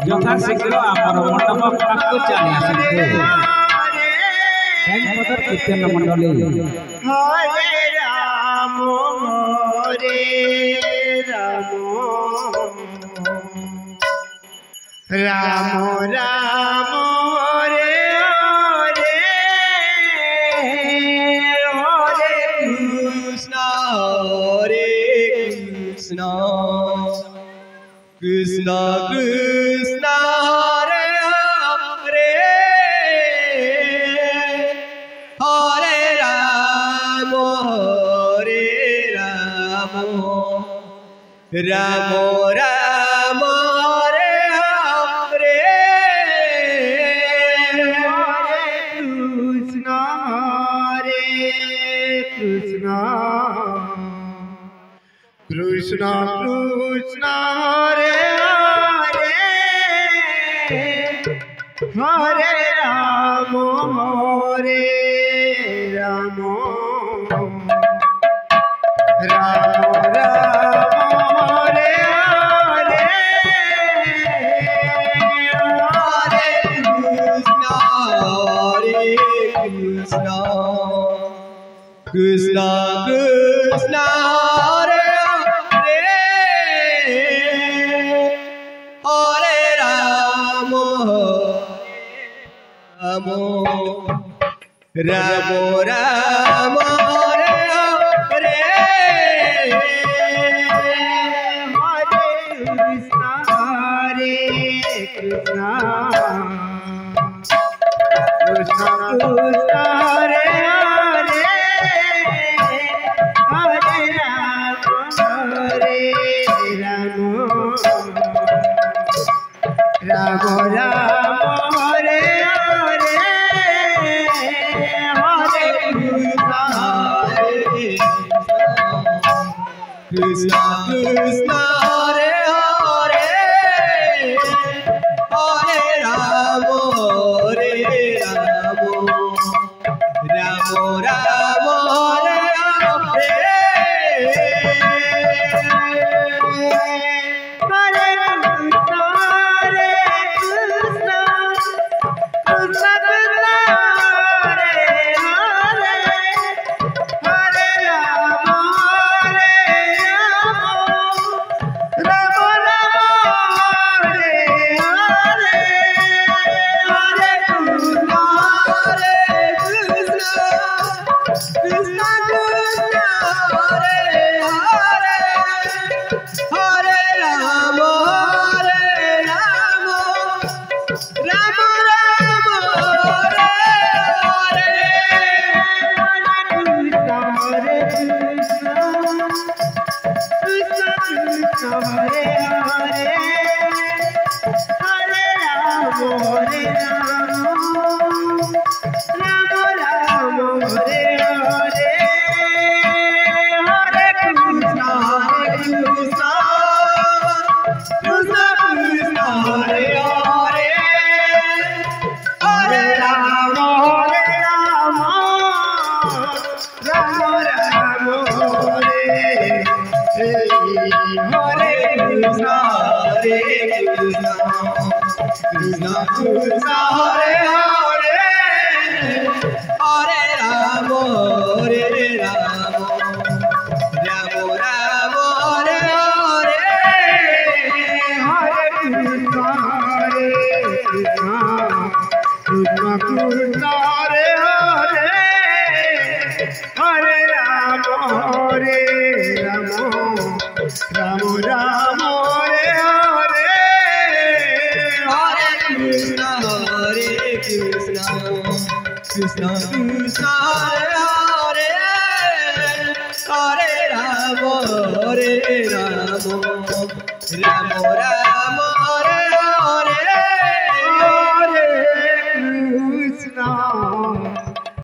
यथाशीघ्र आप मंडप पाक चली कीर्तन मंडली हरे Ram Ram Ram Hare Hare Hare Krishna Krishna Krishna Hare Hare Hare Ram Ram Ram Hare Hare Hare Krishna Krishna Krishna Hare Hare Hare Ram Ram Ram Hare Hare Krishna Krishna Hare Hare Hare Rama Rama Rama Rama Hare Hare Krishna Krishna Hare Hare Hare Rama Hare Rama Rama Rama Hare Hare Hare Krishna Krishna Hare Hare Hare Rama Hare Rama Rama Rama Hare Hare Krishna Krishna Hare Hare Hare Rama Hare Rama Rama Rama Hare Hare Krishna Krishna Hare Hare Hare Rama Hare Rama Rama Rama Hare Hare Krishna Krishna Krishna Hare Hare Hare Rama Rama Rama